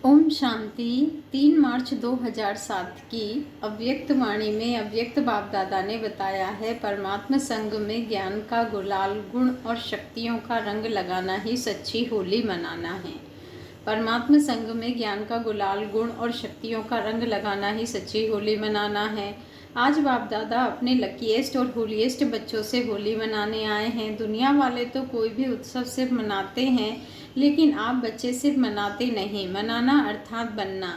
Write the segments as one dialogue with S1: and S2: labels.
S1: ओम शांति। 3 मार्च 2007 की अव्यक्त वाणी में अव्यक्त बाप दादा ने बताया है, परमात्मा संग में ज्ञान का गुलाल, गुण और शक्तियों का रंग लगाना ही सच्ची होली मनाना है। परमात्मा संग में ज्ञान का गुलाल, गुण और शक्तियों का रंग लगाना ही सच्ची होली मनाना है। आज बाप दादा अपने लकीएस्ट और होलीएस्ट बच्चों से होली मनाने आए हैं। दुनिया वाले तो कोई भी उत्सव सिर्फ मनाते हैं, लेकिन आप बच्चे सिर्फ मनाते नहीं, मनाना अर्थात बनना।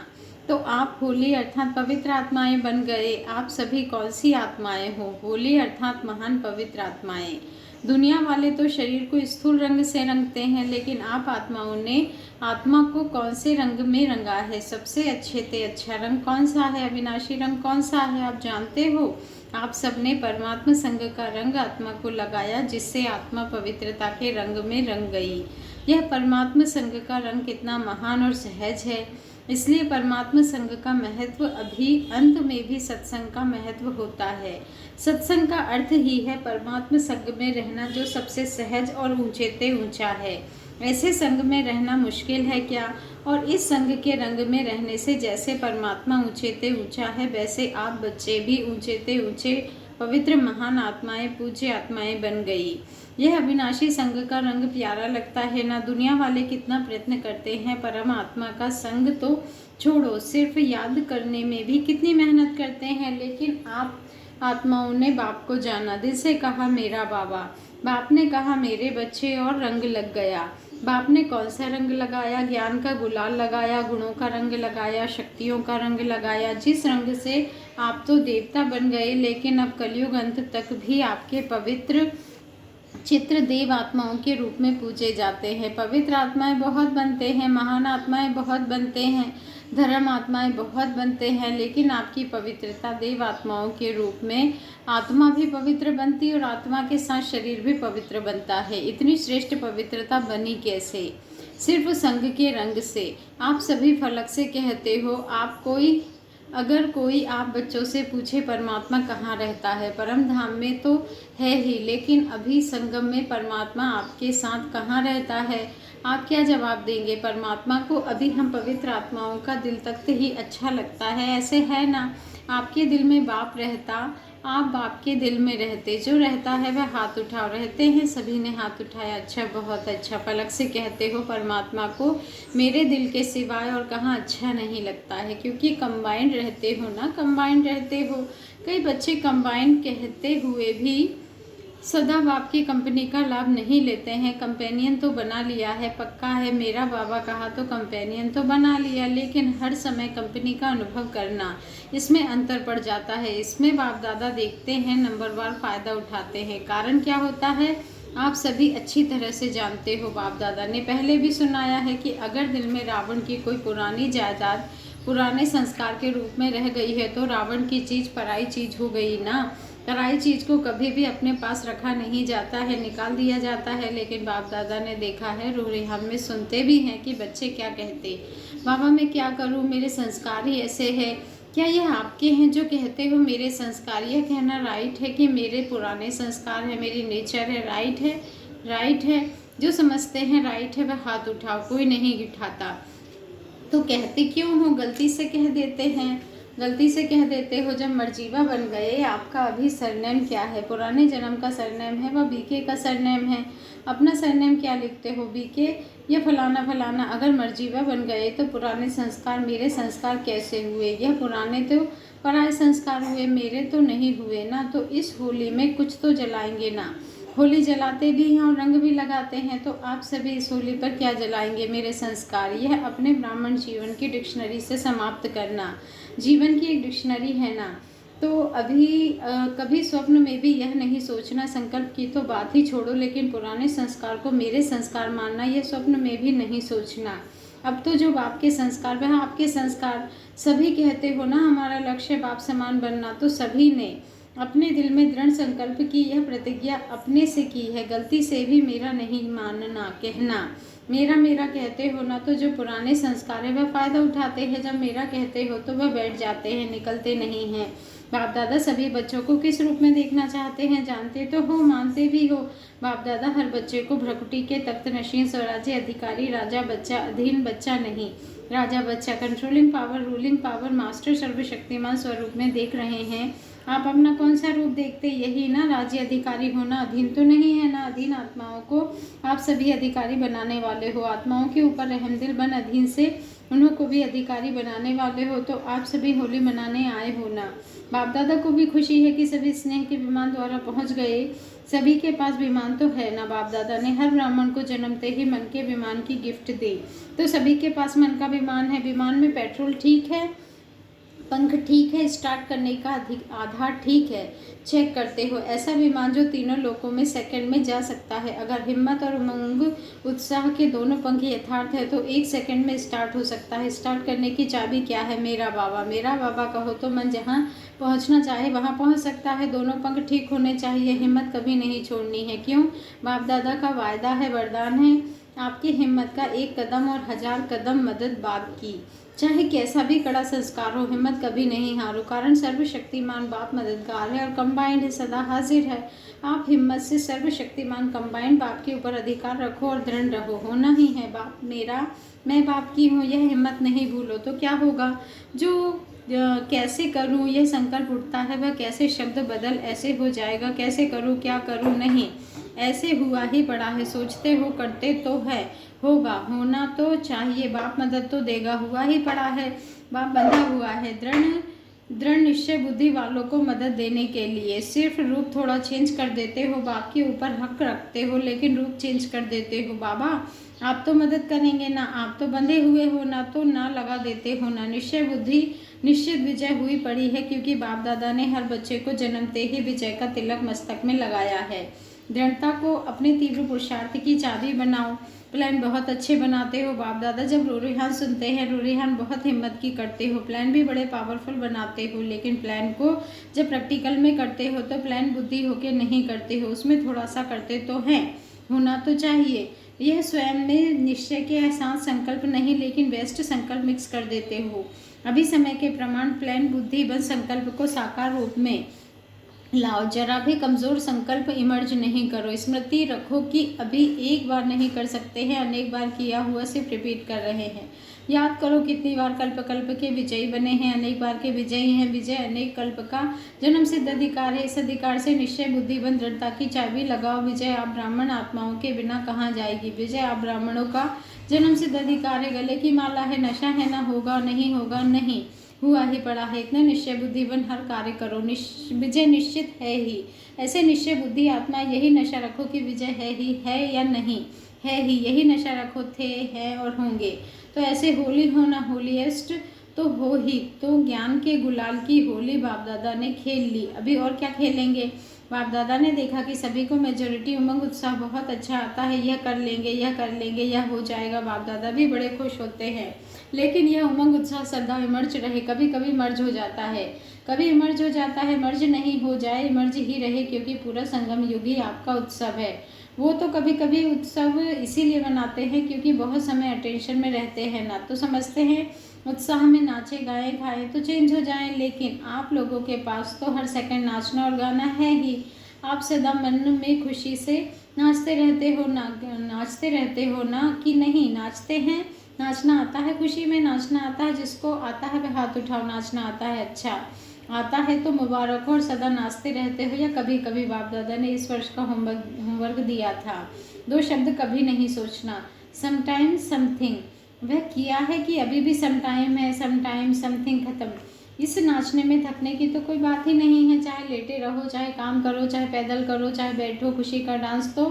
S1: तो आप होली अर्थात पवित्र आत्माएं बन गए। आप सभी कौन सी आत्माएं हो? होली अर्थात महान पवित्र आत्माएं। दुनिया वाले तो शरीर को स्थूल रंग से रंगते हैं, लेकिन आप आत्माओं ने आत्मा को कौन से रंग में रंगा है? सबसे अच्छे से अच्छा रंग कौन सा है? अविनाशी रंग कौन सा है? आप जानते हो? आप सबने परमात्मा संग का रंग आत्मा को लगाया, जिससे आत्मा पवित्रता के रंग में रंग गई। यह परमात्मा संग का रंग कितना महान और सहज है। इसलिए परमात्मा संग का महत्व अभी अंत में भी सत्संग का महत्व होता है। सत्संग का अर्थ ही है परमात्मा संग में रहना, जो सबसे सहज और ऊंचे से ऊंचा है। ऐसे संग में रहना मुश्किल है क्या? और इस संग के रंग में रहने से जैसे परमात्मा ऊंचे से ऊंचा है, वैसे आप बच्चे भी ऊंचे से ऊंचे पवित्र महान आत्माएं, पूज्य आत्माएं बन गई। यह अविनाशी संग का रंग प्यारा लगता है ना? दुनिया वाले कितना प्रयत्न करते हैं परम आत्मा का संग तो छोड़ो, सिर्फ याद करने में भी कितनी मेहनत करते हैं। लेकिन आप आत्माओं ने बाप को जाना, दिल से कहा मेरा बाबा। बाप ने कहा मेरे बच्चे, और रंग लग गया। बाप ने कौन सा रंग लगाया? ज्ञान का गुलाल लगाया, गुणों का रंग लगाया, शक्तियों का रंग लगाया। जिस रंग से आप तो देवता बन गए, लेकिन अब कलयुग अंत तक भी आपके पवित्र चित्र देव आत्माओं के रूप में पूजे जाते हैं। पवित्र आत्माएं बहुत बनते हैं, महान आत्माएं बहुत बनते हैं, धर्म आत्माएं बहुत बनते हैं, लेकिन आपकी पवित्रता देव आत्माओं के रूप में आत्मा भी पवित्र बनती और आत्मा के साथ शरीर भी पवित्र बनता है। इतनी श्रेष्ठ पवित्रता बनी कैसे? सिर्फ संग के रंग से। आप सभी फलक से कहते हो। अगर कोई आप बच्चों से पूछे परमात्मा कहाँ रहता है? परम धाम में तो है ही, लेकिन अभी संगम में परमात्मा आपके साथ कहाँ रहता है? आप क्या जवाब देंगे परमात्मा को? अभी हम पवित्र आत्माओं का दिल तख्त ही अच्छा लगता है, ऐसे है ना? आपके दिल में बाप रहता, आप बाप के दिल में रहते। जो रहता है वह हाथ उठाओ। रहते हैं? सभी ने हाथ उठाया। अच्छा, बहुत अच्छा। पलक से कहते हो परमात्मा को मेरे दिल के सिवाय और कहाँ अच्छा नहीं लगता है, क्योंकि कंबाइंड रहते हो ना, कंबाइंड रहते हो। कई बच्चे कंबाइंड कहते हुए भी सदा बाप की कंपनी का लाभ नहीं लेते हैं। कंपेनियन तो बना लिया है, पक्का है, मेरा बाबा कहा तो कंपेनियन तो बना लिया, लेकिन हर समय कंपनी का अनुभव करना, इसमें अंतर पड़ जाता है। इसमें बाप दादा देखते हैं, नंबरवार फ़ायदा उठाते हैं। कारण क्या होता है? आप सभी अच्छी तरह से जानते हो। बाप दादा ने पहले भी सुनाया है कि अगर दिल में रावण की कोई पुरानी जायदाद पुराने संस्कार के रूप में रह गई है, तो रावण की चीज़ पराई चीज़ हो गई ना। पराई चीज़ को कभी भी अपने पास रखा नहीं जाता है, निकाल दिया जाता है। लेकिन बाप दादा ने देखा है, रूह-ए-हम में सुनते भी हैं कि बच्चे क्या कहते, बाबा मैं क्या करूं, मेरे संस्कार ही ऐसे हैं। क्या यह आपके हैं जो कहते हो मेरे संस्कार? यह कहना राइट है कि मेरे पुराने संस्कार है, मेरी नेचर है? राइट है, राइट है। जो समझते हैं राइट है वह हाथ उठाओ। कोई नहीं उठाता तो कहते क्यों हो? गलती से कह देते हैं, गलती से कह देते हो। जब मर्जीवा बन गए, आपका अभी सरनेम क्या है? पुराने जन्म का सरनेम है, वह बीके का सरनेम है। अपना सरनेम क्या लिखते हो? बीके या फलाना फलाना। अगर मर्जीवा बन गए तो पुराने संस्कार मेरे संस्कार कैसे हुए? यह पुराने तो पराये संस्कार हुए, मेरे तो नहीं हुए ना। तो इस होली में कुछ तो जलाएंगे ना। होली जलाते भी हैं और रंग भी लगाते हैं, तो आप सभी इस होली पर क्या जलाएंगे? मेरे संस्कार। यह अपने ब्राह्मण जीवन की डिक्शनरी से समाप्त करना। जीवन की एक डिक्शनरी है ना। तो अभी कभी स्वप्न में भी यह नहीं सोचना, संकल्प की तो बात ही छोड़ो, लेकिन पुराने संस्कार को मेरे संस्कार मानना, यह स्वप्न में भी नहीं सोचना। अब तो जो बाप के संस्कार वह आपके संस्कार। सभी कहते हो ना हमारा लक्ष्य बाप समान बनना, तो सभी ने अपने दिल में दृढ़ संकल्प की यह प्रतिज्ञा अपने से की है। गलती से भी मेरा नहीं मानना, कहना मेरा मेरा कहते हो ना, तो जो पुराने संस्कार है वह फ़ायदा उठाते हैं। जब मेरा कहते हो तो वह बैठ जाते हैं, निकलते नहीं हैं। बाप दादा सभी बच्चों को किस रूप में देखना चाहते हैं? जानते तो हो, मानते भी हो। बाप दादा हर बच्चे को भ्रकुटी के तख्त नशीन स्वराज्य अधिकारी राजा बच्चा, अधीन बच्चा नहीं, राजा बच्चा, controlling power, ruling power, master, सर्वशक्तिमान स्वरूप में देख रहे हैं। आप अपना कौन सा रूप देखते? यही ना, राज्य अधिकारी होना। अधीन तो नहीं है ना, अधीन आत्माओं को आप सभी अधिकारी बनाने वाले हो। आत्माओं के ऊपर रहमदिल बन अधीन से उनको भी अधिकारी बनाने वाले हो। तो आप सभी होली मनाने आए हो ना। बाप दादा को भी खुशी है कि सभी स्नेह के विमान द्वारा पहुंच गए। सभी के पास विमान तो है ना। बाप दादा ने हर ब्राह्मण को जन्मते ही मन के विमान की गिफ्ट दी। तो सभी के पास मन का विमान है। विमान में पेट्रोल ठीक है, पंख ठीक है, स्टार्ट करने का आधार ठीक है, चेक करते हो। ऐसा विमान जो तीनों लोकों में सेकंड में जा सकता है। अगर हिम्मत और उमंग उत्साह के दोनों पंख यथार्थ है तो 1 सेकंड में स्टार्ट हो सकता है। स्टार्ट करने की चाबी क्या है? मेरा बाबा। मेरा बाबा कहो तो मन जहाँ पहुँचना चाहे वहाँ पहुँच सकता है। दोनों पंख ठीक होने चाहिए। हिम्मत कभी नहीं छोड़नी है। क्यों? बाप दादा का वायदा है, वरदान है, आपकी हिम्मत का 1 कदम और 1000 कदम मदद बाप की। चाहे कैसा भी कड़ा संस्कार हो, हिम्मत कभी नहीं हारो, कारण सर्वशक्तिमान बाप मददगार है और कंबाइंड है, सदा हाजिर है। आप हिम्मत से सर्वशक्तिमान कंबाइंड बाप के ऊपर अधिकार रखो और दृढ़ रहो। होना ही है बाप मेरा, मैं बाप की हूँ, यह हिम्मत नहीं भूलो। तो क्या होगा? जो कैसे करूँ यह संकल्प उठता है, वह कैसे शब्द बदल ऐसे हो जाएगा। कैसे करूँ, क्या करूँ, नहीं, ऐसे हुआ ही पड़ा है। सोचते हो, करते तो है, होगा, होना तो चाहिए। बाप मदद तो देगा, हुआ ही पड़ा है। बाप बंधा हुआ है दृढ़ निश्चय बुद्धि वालों को मदद देने के लिए। सिर्फ रूप थोड़ा चेंज कर देते हो। बाप के ऊपर हक रखते हो लेकिन रूप चेंज कर देते हो। बाबा आप तो मदद करेंगे ना, आप तो बंधे हुए हो ना, तो ना लगा देते हो ना। निश्चय बुद्धि निश्चित विजय हुई पड़ी है, क्योंकि बाप दादा ने हर बच्चे को जन्मते ही विजय का तिलक मस्तक में लगाया है। दृढ़ता को अपने तीव्र पुरुषार्थ की चाबी बनाओ। प्लान बहुत अच्छे बनाते हो बाप दादा। जब रूरिहान सुनते हैं, रूरिहान बहुत हिम्मत की करते हो। प्लान भी बड़े पावरफुल बनाते हो, लेकिन प्लान को जब प्रैक्टिकल में करते हो तो प्लान बुद्धि होके नहीं करते हो, उसमें थोड़ा सा करते तो हैं, होना तो चाहिए। यह स्वयं में निश्चय के एहसास संकल्प नहीं, लेकिन बेस्ट संकल्प मिक्स कर देते हो। अभी समय के प्रमाण प्लान बुद्धि बन संकल्प को साकार रूप में लाओ। जरा भी कमज़ोर संकल्प इमर्ज नहीं करो। स्मृति रखो कि अभी एक बार नहीं कर सकते हैं, अनेक बार किया हुआ सिर्फ रिपीट कर रहे हैं। याद करो कितनी बार कल्प कल्प के विजयी बने हैं, अनेक बार के विजयी हैं। विजय अनेक कल्प का जन्म सिद्ध अधिकार है। इस अधिकार से निश्चय बुद्धि बन दृढ़ता की चाबी लगाओ। विजय आप ब्राह्मण आत्माओं के बिना कहाँ जाएगी? विजय आप ब्राह्मणों का जन्म सिद्ध अधिकार है। गले की माला है, नशा है ना, होगा नहीं, होगा नहीं, हुआ ही पड़ा है। इतना निश्चय बुद्धि बन हर कार्य करो। विजय निश्चित है ही। ऐसे निश्चय बुद्धि आत्मा यही नशा रखो कि विजय है ही, है या नहीं, है ही, यही नशा रखो, थे, है और होंगे। तो ऐसे होली हो ना, होलीएस्ट तो हो ही। तो ज्ञान के गुलाल की होली बाप दादा ने खेल ली, अभी और क्या खेलेंगे? बाप दादा ने देखा कि सभी को मेजोरिटी उमंग उत्साह बहुत अच्छा आता है, यह कर लेंगे, यह कर लेंगे, यह हो जाएगा। बाप दादा भी बड़े खुश होते हैं, लेकिन यह उमंग उत्साह सदा इमर्ज रहे। कभी कभी मर्ज हो जाता है, कभी इमर्ज हो जाता है। मर्ज नहीं हो जाए, इमर्ज ही रहे, क्योंकि पूरा संगम युग ही आपका उत्सव है। वो तो कभी कभी उत्सव इसीलिए मनाते हैं क्योंकि बहुत समय अटेंशन में रहते हैं, ना तो समझते हैं उत्साह में नाचे गाए खाए तो चेंज हो जाए। लेकिन आप लोगों के पास तो हर सेकंड नाचना और गाना है ही। आप सदा मन में खुशी से नाचते रहते हो ना, नाचते रहते हो ना कि नहीं? नाचते हैं, नाचना आता है, खुशी में नाचना आता है। जिसको आता है वह हाथ उठाओ। नाचना आता है, अच्छा आता है तो मुबारक हो। और सदा नाचते रहते हो या कभी कभी? बाप दादा ने इस वर्ष का होमवर्क दिया था, 2 शब्द कभी नहीं सोचना, समटाइम समथिंग। वह किया है कि अभी भी समटाइम है, समटाइम समथिंग खत्म। इस नाचने में थकने की तो कोई बात ही नहीं है। चाहे लेटे रहो, चाहे काम करो, चाहे पैदल करो, चाहे बैठो, खुशी का डांस तो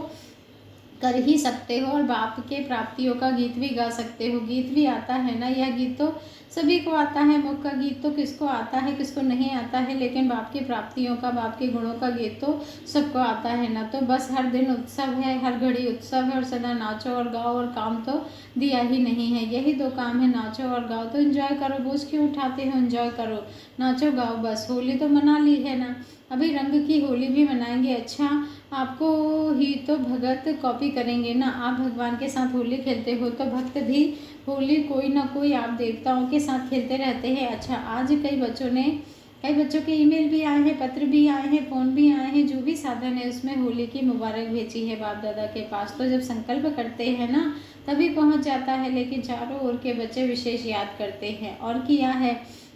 S1: कर ही सकते हो। और बाप के प्राप्तियों का गीत भी गा सकते हो। गीत भी आता है ना, यह गीत तो सभी को आता है। मुख का गीत तो किसको आता है, किसको नहीं आता है, लेकिन बाप की प्राप्तियों का, बाप के गुणों का गीत तो सबको आता है ना। तो बस हर दिन उत्सव है, हर घड़ी उत्सव है, और सदा नाचो और गाओ। और काम तो दिया ही नहीं है, यही 2 काम है, नाचो और गाओ। तो एंजॉय करो, बोझ क्यों उठाते हो? एंजॉय करो, नाचो गाओ, बस। होली तो मना ली है ना, अभी रंग की होली भी मनाएंगे। अच्छा, आपको ही तो भगत कॉपी करेंगे ना। आप भगवान के साथ होली खेलते हो तो भक्त भी होली कोई ना कोई आप देवताओं के साथ खेलते रहते हैं। अच्छा, आज कई बच्चों ने कई बच्चों के ईमेल भी आए हैं, पत्र भी आए हैं, फ़ोन भी आए हैं, जो भी साधन है उसमें होली की मुबारक भेजी है बाप दादा के पास। तो जब संकल्प करते हैं ना तभी पहुंच जाता है, लेकिन चारों ओर के बच्चे विशेष याद करते हैं और किया है।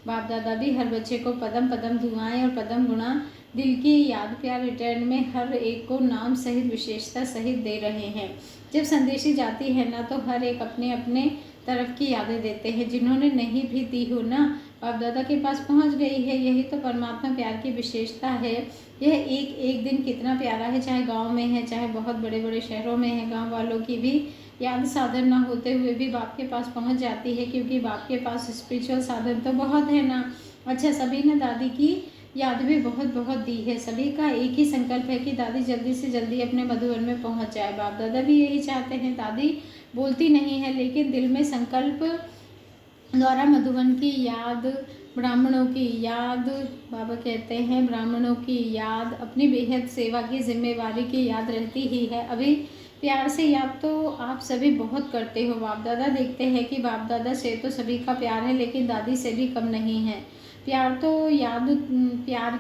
S1: बाप दादा भी हर बच्चे को पदम पदम दुआएं और पदम गुणा दिल की याद प्यार रिटर्न में हर एक को नाम सहित विशेषता सहित दे रहे हैं। जब संदेशी जाती है ना तो हर एक अपने अपने तरफ की यादें देते हैं, जिन्होंने नहीं भी दी हो ना बाप दादा के पास पहुंच गई है। यही तो परमात्मा प्यार की विशेषता है। यह एक एक दिन कितना प्यारा है, चाहे गांव में है चाहे बहुत बड़े बड़े शहरों में है। गांव वालों की भी याद साधन ना होते हुए भी बाप के पास पहुंच जाती है, क्योंकि बाप के पास स्पिरिचुअल साधन तो बहुत है ना। अच्छा, सभी ने दादी की याद भी बहुत बहुत दी है। सभी का एक ही संकल्प है कि दादी जल्दी से जल्दी अपने मधुवन में पहुंच जाए। बाप दादा भी यही चाहते हैं। दादी बोलती नहीं है, लेकिन दिल में संकल्प द्वारा मधुवन की याद, ब्राह्मणों की याद, बाबा कहते हैं ब्राह्मणों की याद, अपनी बेहद सेवा की जिम्मेवारी की याद रहती ही है। अभी प्यार से याद तो आप सभी बहुत करते हो। बाप दादा देखते हैं कि बाप दादा से तो सभी का प्यार है, लेकिन दादी से भी कम नहीं है। प्यार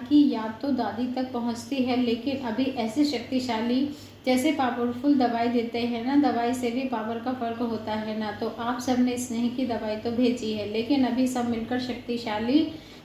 S1: की याद तो दादी तक पहुंचती है, लेकिन अभी ऐसे शक्तिशाली जैसे पावरफुल दवाई देते हैं ना, दवाई से भी पावर का फर्क होता है ना। तो आप सब ने स्नेह की दवाई तो भेजी है, लेकिन अभी सब मिलकर शक्तिशाली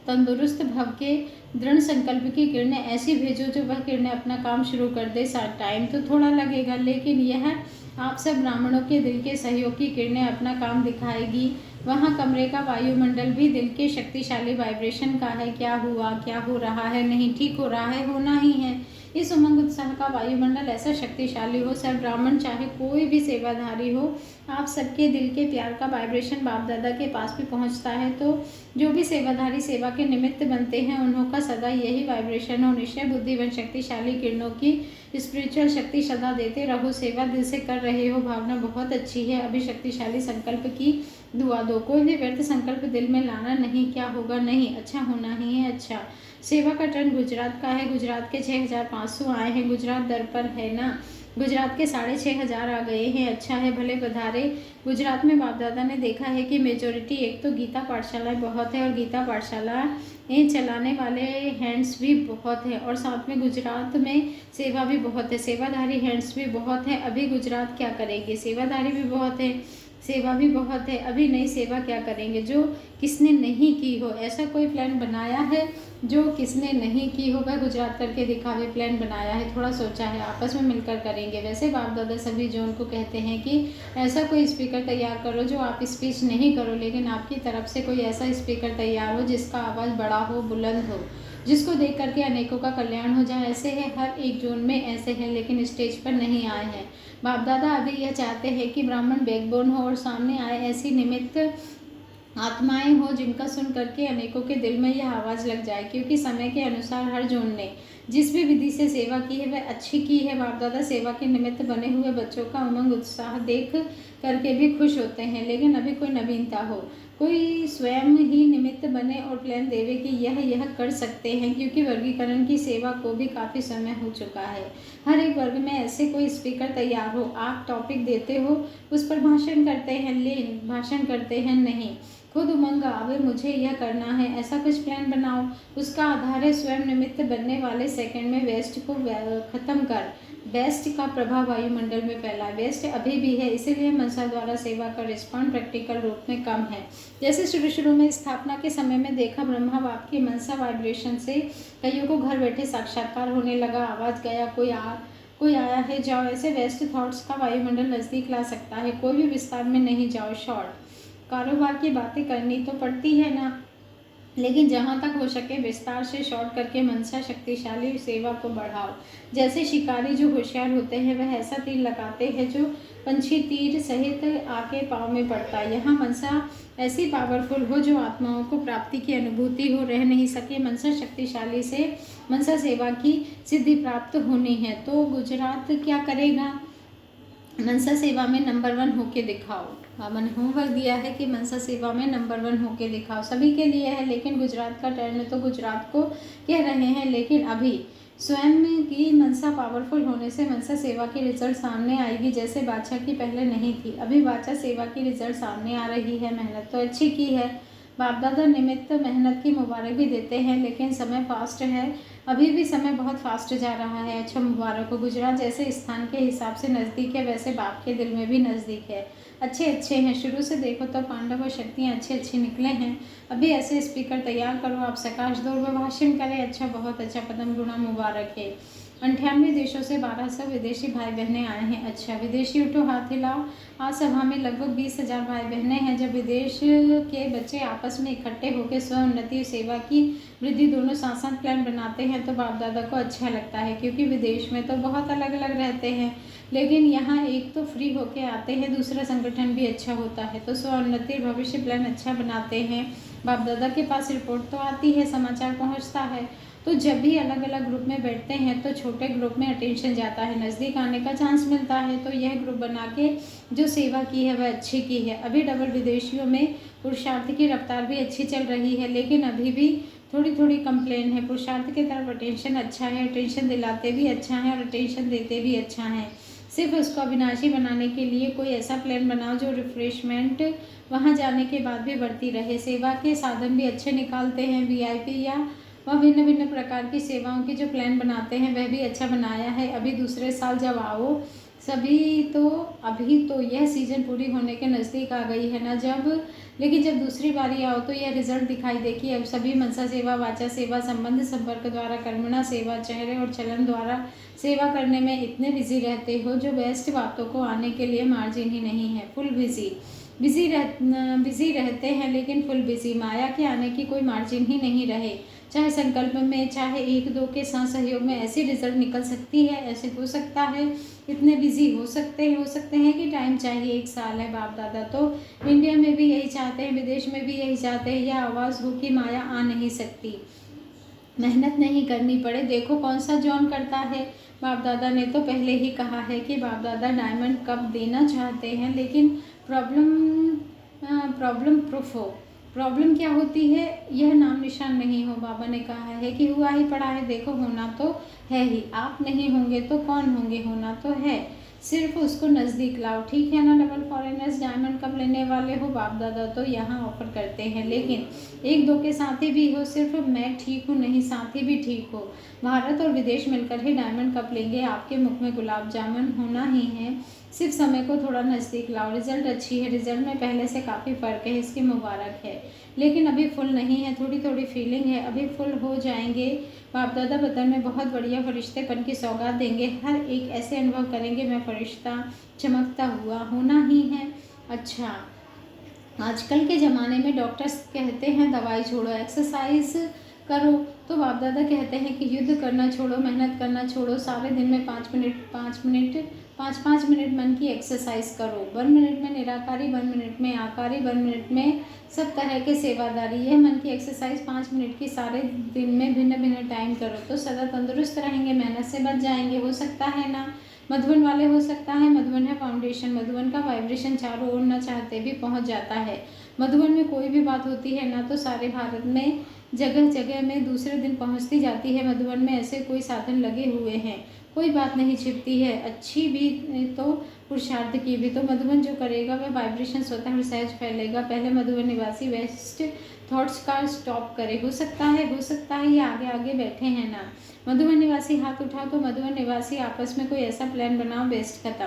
S1: तंदुरुस्त भव के दृढ़ संकल्प की किरणें ऐसी भेजो जो वह किरणें अपना काम शुरू कर दे। टाइम तो थोड़ा लगेगा, लेकिन यह आप सब ब्राह्मणों के दिल के सहयोग की किरणें अपना काम दिखाएगी। वहाँ कमरे का वायुमंडल भी दिल के शक्तिशाली वाइब्रेशन का है। क्या हुआ, क्या हो रहा है, नहीं ठीक हो रहा है, होना ही है। इस उमंग उत्साह का वायुमंडल ऐसा शक्तिशाली हो, सब ब्राह्मण चाहे कोई भी सेवाधारी हो, आप सबके दिल के प्यार का वाइब्रेशन बाप दादा के पास भी पहुंचता है। तो जो भी सेवाधारी सेवा के निमित्त बनते हैं उनका सदा यही वाइब्रेशन हो। निश्चय बुद्धि व शक्तिशाली किरणों की स्पिरिचुअल शक्ति सदा देते रहो। सेवा दिल से कर रहे हो, भावना बहुत अच्छी है। अभी शक्तिशाली संकल्प की दुआ दो। कोई भी व्यर्थ संकल्प दिल में लाना नहीं। क्या होगा, नहीं, अच्छा होना ही है। अच्छा, सेवा का टर्न गुजरात का है। गुजरात के 6500 आए हैं। गुजरात दर पर है ना। गुजरात के 6500 आ गए हैं। अच्छा है, भले पधारे। गुजरात में बाप दादा ने देखा है कि मेजोरिटी एक तो गीता पाठशालाएं बहुत है और गीता पाठशालाएं चलाने वाले हैंड्स भी बहुत है, और साथ में गुजरात में सेवा भी बहुत है, सेवाधारी हैंड्स भी बहुत है। अभी गुजरात क्या करेंगे, सेवाधारी भी बहुत है, सेवा भी बहुत है। अभी नई सेवा क्या करेंगे जो किसने नहीं की हो। ऐसा कोई प्लान बनाया है जो किसने नहीं की हो, वह गुजरात करके दिखावे प्लान बनाया है, थोड़ा सोचा है, आपस में मिलकर करेंगे। वैसे बाप दादा सभी जो उनको कहते हैं कि ऐसा कोई स्पीकर तैयार करो जो आप स्पीच नहीं करो, लेकिन आपकी तरफ से कोई ऐसा स्पीकर तैयार हो जिसका आवाज़ बड़ा हो, बुलंद हो, जिसको देख करके अनेकों का कल्याण हो जाए। ऐसे है, हर एक जोन में ऐसे हैं, लेकिन स्टेज पर नहीं आए हैं। बाप दादा अभी यह चाहते हैं कि ब्राह्मण बैकबोन हो और सामने आए ऐसी निमित्त आत्माएं हो जिनका सुन करके अनेकों के दिल में यह आवाज़ लग जाए, क्योंकि समय के अनुसार हर जोन ने जिस भी विधि से सेवा की है वह अच्छी की है। बाप दादा सेवा के निमित्त बने हुए बच्चों का उमंग उत्साह देख करके भी खुश होते हैं, लेकिन अभी कोई नवीनता हो, कोई स्वयं ही निमित्त बने और प्लान देवे कि यह कर सकते हैं, क्योंकि वर्गीकरण की सेवा को भी काफ़ी समय हो चुका है। हर एक वर्ग में ऐसे कोई स्पीकर तैयार हो, आप टॉपिक देते हो, उस पर भाषण करते हैं, लेकिन भाषण करते हैं नहीं, खुद उमंग आवे मुझे यह करना है, ऐसा कुछ प्लान बनाओ। उसका आधार है स्वयं निमित्त बनने वाले सेकंड में वेस्ट को खत्म कर बेस्ट का प्रभाव वायुमंडल में फैला। वेस्ट अभी भी है, इसीलिए मनसा द्वारा सेवा का रिस्पॉन्ड प्रैक्टिकल रूप में कम है। जैसे शुरू में स्थापना के समय में देखा, ब्रह्मा बाप की मनसा वाइब्रेशन से कईयों को घर बैठे साक्षात्कार होने लगा, आवाज़ गया, कोई आया है, जाओ। ऐसे वेस्ट थॉट्स का वायुमंडल नज़दीक ला सकता है। कोई भी विस्तार में नहीं जाओ। शॉर्ट कारोबार की बातें करनी तो पड़ती है ना, लेकिन जहाँ तक हो सके विस्तार से शॉर्ट करके मनसा शक्तिशाली सेवा को बढ़ाओ। जैसे शिकारी जो होशियार होते हैं वह ऐसा तीर लगाते हैं जो पंछी तीर सहित आके पाँव में पड़ता है। यहाँ मनसा ऐसी पावरफुल हो जो आत्माओं को प्राप्ति की अनुभूति हो, रह नहीं सके। मनसा शक्तिशाली से मनसा सेवा की सिद्धि प्राप्त होनी है। तो गुजरात क्या करेगा, मनसा सेवा में नंबर 1 होके दिखाओ। बाबा ने होमवर्क दिया है कि मनसा सेवा में नंबर 1 होके दिखाओ। सभी के लिए है, लेकिन गुजरात का टर्न तो गुजरात को कह रहे हैं। लेकिन अभी स्वयं की मनसा पावरफुल होने से मनसा सेवा की रिजल्ट सामने आएगी, जैसे बादशाह की पहले नहीं थी। अभी बादशाह सेवा की रिजल्ट सामने आ रही है। मेहनत तो अच्छी की है, बाप दादा निमित्त मेहनत की मुबारक भी देते हैं, लेकिन समय फास्ट है, अभी भी समय बहुत फास्ट जा रहा है। अच्छा मुबारक हो। गुजरात जैसे स्थान के हिसाब से नज़दीक है, वैसे बाप के दिल में भी नज़दीक है। अच्छे हैं, शुरू से देखो तो पांडव और शक्तियाँ अच्छे निकले हैं। अभी ऐसे स्पीकर तैयार करो, आप सकाश दौर में भाषण करें। अच्छा, बहुत अच्छा, पदम गुणा मुबारक है। 98 देशों से 1200 विदेशी भाई बहनें आए हैं। अच्छा, विदेशी उठो हाथ हिलाओ। आज सभा में लगभग 20,000 भाई बहनें हैं। जब विदेश के बच्चे आपस में इकट्ठे होकर स्व उन्नति और सेवा की वृद्धि दोनों साथ साथ प्लान बनाते हैं तो बाप दादा को अच्छा लगता है, क्योंकि विदेश में तो बहुत अलग अलग रहते हैं, लेकिन यहाँ एक तो फ्री होके आते हैं, दूसरा संगठन भी अच्छा होता है, तो स्व उन्नति भविष्य प्लान अच्छा बनाते हैं। बाप दादा के पास रिपोर्ट तो आती है, समाचार पहुँचता है, तो जब भी अलग अलग ग्रुप में बैठते हैं तो छोटे ग्रुप में अटेंशन जाता है, नज़दीक आने का चांस मिलता है। तो यह ग्रुप बना के जो सेवा की है वह अच्छी की है। अभी डबल विदेशियों में पुरुषार्थ की रफ्तार भी अच्छी चल रही है, लेकिन अभी भी थोड़ी कंप्लेन है। पुरुषार्थ की तरफ अटेंशन अच्छा है, अटेंशन दिलाते भी अच्छा है और अटेंशन देते भी अच्छा है। सिर्फ उसको अविनाशी बनाने के लिए कोई ऐसा प्लान बनाओ जो रिफ्रेशमेंट वहाँ जाने के बाद भी बढ़ती रहे। सेवा के साधन भी अच्छे निकालते हैं, वीआईपी या वह भिन्न भिन्न प्रकार की सेवाओं की जो प्लान बनाते हैं वह भी अच्छा बनाया है। अभी दूसरे साल जब आओ सभी, तो अभी तो यह सीज़न पूरी होने के नज़दीक आ गई है ना, लेकिन जब दूसरी बारी आओ तो यह रिजल्ट दिखाई दे कि अब सभी मनसा सेवा, वाचा सेवा, संबंध संपर्क द्वारा, कर्मणा सेवा, चेहरे और चलन द्वारा सेवा करने में इतने बिजी रहते हो जो बेस्ट बातों को आने के लिए मार्जिन ही नहीं है। फुल बिजी रहते हैं, लेकिन फुल बिजी, माया के आने की कोई मार्जिन ही नहीं रहे। चाहे संकल्प में, चाहे एक दो के साथ सहयोग में ऐसी रिजल्ट निकल सकती है, ऐसे हो सकता है, इतने बिजी हो सकते हैं कि टाइम चाहिए 1 साल है। बाप दादा तो इंडिया में भी यही चाहते हैं, विदेश में भी यही चाहते हैं, यह आवाज़ हो कि माया आ नहीं सकती, मेहनत नहीं करनी पड़े। देखो कौन सा जॉन करता है। बाप दादा ने तो पहले ही कहा है कि बाप दादा डायमंड कप देना चाहते हैं, लेकिन प्रॉब्लम प्रूफ हो। प्रॉब्लम क्या होती है, यह नाम निशान नहीं हो। बाबा ने कहा है कि हुआ ही पड़ा है, देखो होना तो है ही, आप नहीं होंगे तो कौन होंगे, होना तो है, सिर्फ उसको नज़दीक लाओ, ठीक है ना। डबल फॉरेनर्स डायमंड कप लेने वाले हो, बाप दादा तो यहाँ ऑफर करते हैं, लेकिन 1-2 के साथी भी हो, सिर्फ मैं ठीक हूँ नहीं, साथी भी ठीक हो। भारत और विदेश मिलकर ही डायमंड कप लेंगे, आपके मुख में गुलाब जामुन होना ही है, सिर्फ समय को थोड़ा नज़दीक लाओ। रिजल्ट अच्छी है, रिजल्ट में पहले से काफ़ी फ़र्क है, इसकी मुबारक है, लेकिन अभी फुल नहीं है, थोड़ी फीलिंग है, अभी फुल हो जाएंगे। बाप दादा बदन में बहुत बढ़िया फरिश्तेपन की सौगात देंगे, हर एक ऐसे अनुभव करेंगे मैं फरिश्ता चमकता हुआ होना ही है। अच्छा, आजकल के ज़माने में डॉक्टर्स कहते हैं दवाई छोड़ो, एक्सरसाइज करो, तो बाप दादा कहते हैं कि युद्ध करना छोड़ो, मेहनत करना छोड़ो, सारे दिन में 5 मिनट मन की एक्सरसाइज करो। 1 मिनट में निराकारी, 1 मिनट में आकारी, 1 मिनट में सब तरह के सेवादारी। यह मन की एक्सरसाइज 5 मिनट की सारे दिन में भिन्न भिन्न टाइम करो तो सदा तंदुरुस्त रहेंगे, मेहनत से बच जाएंगे। हो सकता है ना, मधुबन वाले हो सकता है, मधुबन है फाउंडेशन, मधुबन का वाइब्रेशन चारों ओर न चाहते भी पहुंच जाता है। मधुबन में कोई भी बात होती है ना तो सारे भारत में जगह जगह में दूसरे दिन पहुंचती जाती है। मधुबन में ऐसे कोई साधन लगे हुए हैं, कोई बात नहीं छिपती है, अच्छी भी तो पुरुषार्थ की भी। तो मधुबन जो करेगा वह वाइब्रेशन स्वतः सहज फैलेगा। पहले मधुबन निवासी वेस्ट थॉट्स का स्टॉप करे। हो सकता है ये आगे आगे बैठे हैं ना। मधुबन निवासी हाथ उठाओ तो मधुबन निवासी आपस में कोई ऐसा प्लान बनाओ, बेस्ट खत्म।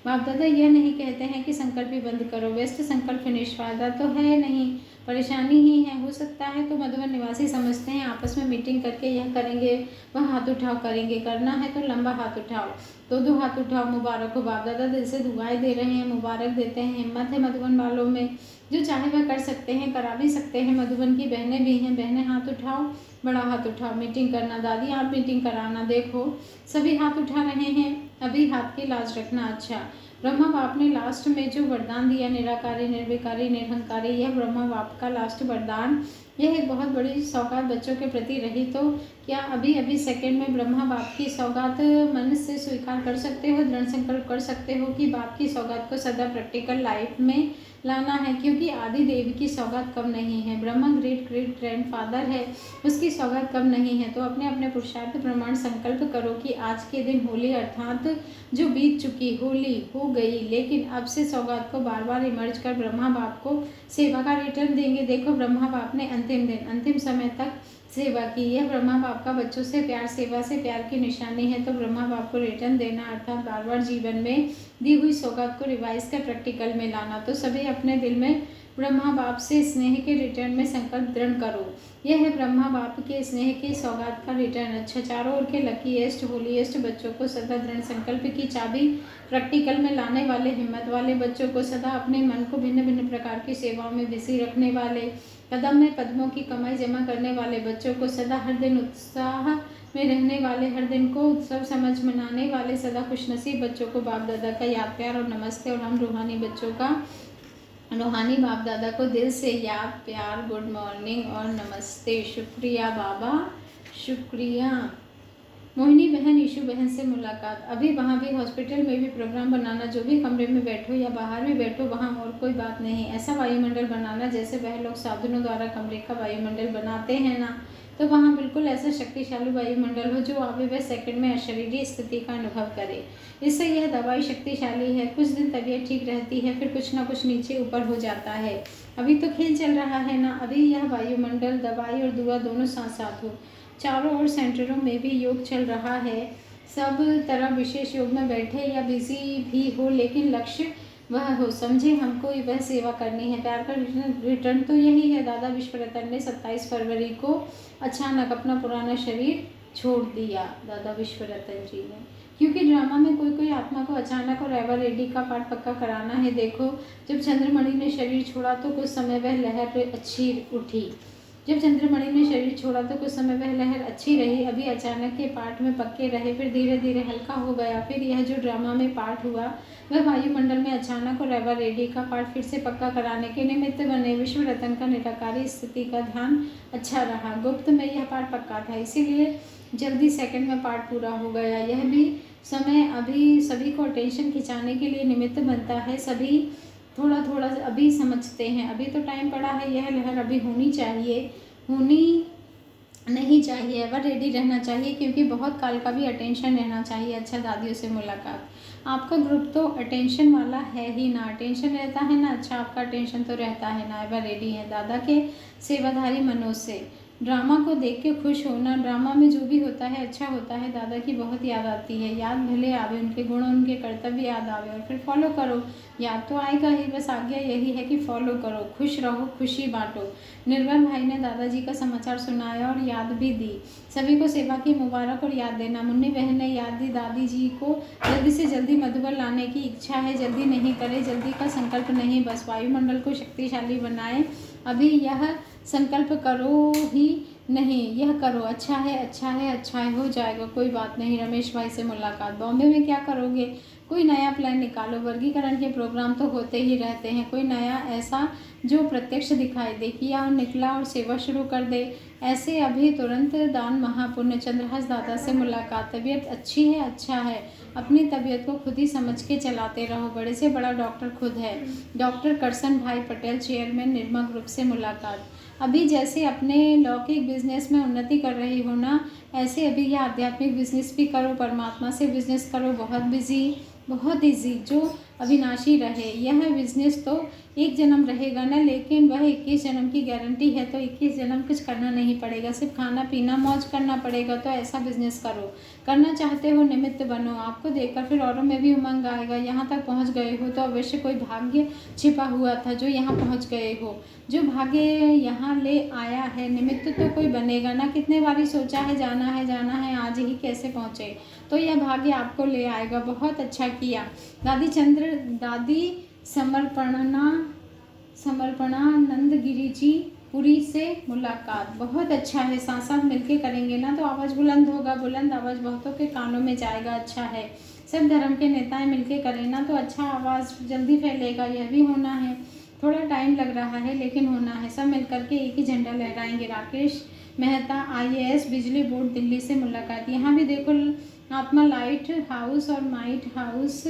S1: बाप दादा यह नहीं कहते हैं कि संकल्प ही बंद करो, बेस्ट संकल्प फिनिश, फायदा तो है नहीं, परेशानी ही है। हो सकता है तो मधुबन निवासी समझते हैं आपस में मीटिंग करके यह करेंगे, वह हाथ उठाओ करेंगे, करना है तो लंबा हाथ उठाओ, दो हाथ उठाओ, मुबारक हो। बाप दादा दिल से दुआएं दे रहे हैं, मुबारक देते हैं। हिम्मत है मधुबन वालों में, जो चाहे वह कर सकते हैं, करा भी सकते हैं। मधुबन की बहनें भी हैं, बहनें हाथ उठाओ, बड़ा हाथ उठाओ, मीटिंग करना, दादी आप मीटिंग कराना। देखो सभी हाथ उठा रहे हैं, अभी हाथ की लाज रखना। अच्छा, ब्रह्मा बाप ने लास्ट में जो वरदान दिया, निराकारी, निर्विकारी, निरहंकारी, यह ब्रह्मा बाप का लास्ट वरदान, यह एक बहुत बड़ी सौगात बच्चों के प्रति रही। तो क्या अभी सेकंड में ब्रह्मा बाप की सौगात मन से स्वीकार कर सकते हो, दृढ़ संकल्प कर सकते हो कि बाप की सौगात को सदा प्रैक्टिकल लाइफ में लाना है, क्योंकि आदि देव की सौगात कम नहीं है। ब्रह्मा ग्रेट ग्रेट ग्रैंडफादर है, उसकी सौगात कम नहीं है। तो अपने अपने पुरुषार्थ प्रमाण संकल्प करो कि आज के दिन होली अर्थात जो बीत चुकी होली हो गई, लेकिन अब से सौगात को बार बार इमर्ज कर ब्रह्मा बाप को सेवा का रिटर्न देंगे। देखो, ब्रह्मा बाप ने अंतिम दिन अंतिम समय तक सेवा की। यह ब्रह्मा बाप का बच्चों से प्यार, सेवा से प्यार की निशानी है। तो ब्रह्मा बाप को रिटर्न देना अर्थात बार बार जीवन में दी हुई सौगात को रिवाइज कर प्रैक्टिकल में लाना। तो सभी अपने दिल में ब्रह्मा बाप से स्नेह के रिटर्न में संकल्प दृढ़ करो। यह है ब्रह्मा बाप के स्नेह की सौगात का रिटर्न। अच्छा, चारों ओर के लकीएस्ट होलीएस्ट बच्चों को सदा दृढ़ संकल्प की चाबी प्रैक्टिकल में लाने वाले, हिम्मत वाले बच्चों को, सदा अपने मन को भिन्न भिन्न प्रकार की सेवाओं में बिजी रखने वाले, कदम में पद्मों की कमाई जमा करने वाले बच्चों को, सदा हर दिन उत्साह में रहने वाले, हर दिन को उत्सव समझ मनाने वाले, सदा खुशनसीब बच्चों को बाप दादा का याद प्यार और नमस्ते। और हम रूहानी बच्चों का रूहानी बाप दादा को दिल से याद प्यार, गुड मॉर्निंग और नमस्ते। शुक्रिया बाबा, शुक्रिया। मोहिनी बहन, ईशू बहन से मुलाकात। अभी वहाँ भी हॉस्पिटल में भी प्रोग्राम बनाना, जो भी कमरे में बैठो या बाहर भी बैठो, वहाँ और कोई बात नहीं, ऐसा वायुमंडल बनाना जैसे वह लोग साधुओं द्वारा कमरे का वायुमंडल बनाते हैं ना, तो वहाँ बिल्कुल ऐसा शक्तिशाली वायुमंडल हो जो आप वह सेकंड में अशरीरी स्थिति का अनुभव करे। इससे यह दवाई शक्तिशाली है। कुछ दिन तबीयत ठीक रहती है, फिर कुछ ना कुछ नीचे ऊपर हो जाता है। अभी तो खेल चल रहा है ना, अभी यह वायुमंडल, दवाई और दुआ दोनों साथ साथ हो। चारों ओर सेंटरों में भी योग चल रहा है। सब तरह विशेष योग में बैठे या बिजी भी हो, लेकिन लक्ष्य वह हो, समझे, हमको वह सेवा करनी है। प्यार का रिटर्न तो यही है। दादा विश्वरतन ने 27 फरवरी को अचानक अपना पुराना शरीर छोड़ दिया, दादा विश्वरतन जी ने, क्योंकि ड्रामा में कोई कोई आत्मा को अचानक और एवर रेडी का पाठ पक्का कराना है। देखो, जब चंद्रमणि ने शरीर छोड़ा तो कुछ समय वह लहर अच्छी उठी। जब चंद्रमणि ने शरीर छोड़ा तो कुछ समय वह लहर अच्छी रही। अभी अचानक के पाठ में पक्के रहे, फिर धीरे धीरे हल्का हो गया। फिर यह जो ड्रामा में पाठ हुआ वह वायुमंडल में अचानक और एवर रेडी का पाठ फिर से पक्का कराने के निमित्त बने। विश्व रतन का निराकारी स्थिति का ध्यान अच्छा रहा। गुप्त में यह पाठ पक्का था, इसीलिए जल्दी सेकंड में पाठ पूरा हो गया। यह भी समय अभी सभी को अटेंशन खिंचाने के लिए निमित्त बनता है। सभी थोड़ा थोड़ा अभी समझते हैं, अभी तो टाइम पड़ा है। यह लहर अभी होनी चाहिए, होनी नहीं चाहिए, एवर रेडी रहना चाहिए, क्योंकि बहुत काल का भी अटेंशन रहना चाहिए। अच्छा, दादियों से मुलाकात। आपका ग्रुप तो अटेंशन वाला है ही ना, अटेंशन रहता है ना। अच्छा, आपका अटेंशन तो रहता है ना, एवर रेडी है। दादा के सेवाधारी मनों से ड्रामा को देख के खुश होना, ड्रामा में जो भी होता है अच्छा होता है। दादा की बहुत याद आती है। याद भले आवे, उनके गुण उनके कर्तव्य याद आवे और फिर फॉलो करो। याद तो आएगा ही, बस आज्ञा यही है कि फॉलो करो, खुश रहो, खुशी बांटो। निर्मल भाई ने दादाजी का समाचार सुनाया और याद भी दी। सभी को सेवा की मुबारक और याद देना। मुन्नी बहन ने याद दी, दादी जी को जल्दी से जल्दी मधुबन लाने की इच्छा है। जल्दी नहीं करे, जल्दी का संकल्प नहीं, बस वायुमंडल को शक्तिशाली बनाए। अभी यह संकल्प करो ही नहीं, यह करो। अच्छा है, अच्छा है, अच्छा है, हो जाएगा, कोई बात नहीं। रमेश भाई से मुलाकात। बॉम्बे में क्या करोगे? कोई नया प्लान निकालो। वर्गीकरण के प्रोग्राम तो होते ही रहते हैं, कोई नया ऐसा जो प्रत्यक्ष दिखाई दे, किया और निकला और सेवा शुरू कर दे। ऐसे अभी तुरंत दान महापुण्य। चंद्रहास दादा से मुलाकात। तबीयत अच्छी है? अच्छा है। अपनी तबीयत को खुद ही समझ के चलाते रहो, बड़े से बड़ा डॉक्टर खुद है। डॉक्टर करसन भाई पटेल, चेयरमैन, निर्मा ग्रुप से मुलाकात। अभी जैसे अपने लौकिक बिजनेस में उन्नति कर रही हो ना, ऐसे अभी यह आध्यात्मिक बिजनेस भी करो, परमात्मा से बिजनेस करो। बहुत बिजी, बहुत ईजी, जो अविनाशी रहे। यह बिजनेस तो एक जन्म रहेगा ना, लेकिन वह 21 जन्म की गारंटी है। तो 21 जन्म कुछ करना नहीं पड़ेगा, सिर्फ खाना पीना मौज करना पड़ेगा। तो ऐसा बिजनेस करो, करना चाहते हो निमित्त बनो। आपको देखकर फिर औरों में भी उमंग आएगा। यहाँ तक पहुँच गए हो तो अवश्य कोई भाग्य छिपा हुआ था जो यहाँ पहुँच गए हो। जो भाग्य यहाँ ले आया है, निमित्त तो कोई बनेगा ना। कितने बारी सोचा है जाना है जाना है, आज ही कैसे पहुँचे, तो यह भाग्य आपको ले आएगा। बहुत अच्छा किया। दादी समर्पणानंद गिरी जी पुरी से मुलाकात। बहुत अच्छा है, साथ साथ मिलके करेंगे ना तो आवाज़ बुलंद होगा, बुलंद आवाज़ बहुतों के कानों में जाएगा। अच्छा है, सब धर्म के नेताएं मिलके करें ना तो अच्छा आवाज़ जल्दी फैलेगा। यह भी होना है, थोड़ा टाइम लग रहा है लेकिन होना है। सब मिलकर के एक ही झंडा लहराएंगे। राकेश मेहता, IAS, बिजली बोर्ड, दिल्ली से मुलाकात। यहाँ भी देखो, आत्मा लाइट हाउस और माइट हाउस,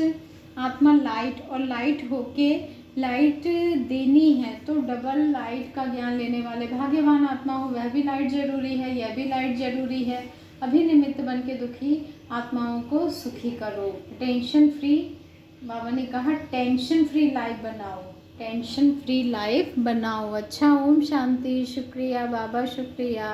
S1: आत्मा लाइट और लाइट होके लाइट देनी है तो डबल लाइट का ज्ञान लेने वाले भाग्यवान आत्मा हो, वह भी लाइट जरूरी है, यह भी लाइट जरूरी है। अभिनिमित्त बन के दुखी आत्माओं को सुखी करो। टेंशन फ्री, बाबा ने कहा टेंशन फ्री लाइफ बनाओ, टेंशन फ्री लाइफ बनाओ। अच्छा, ओम शांति। शुक्रिया बाबा, शुक्रिया।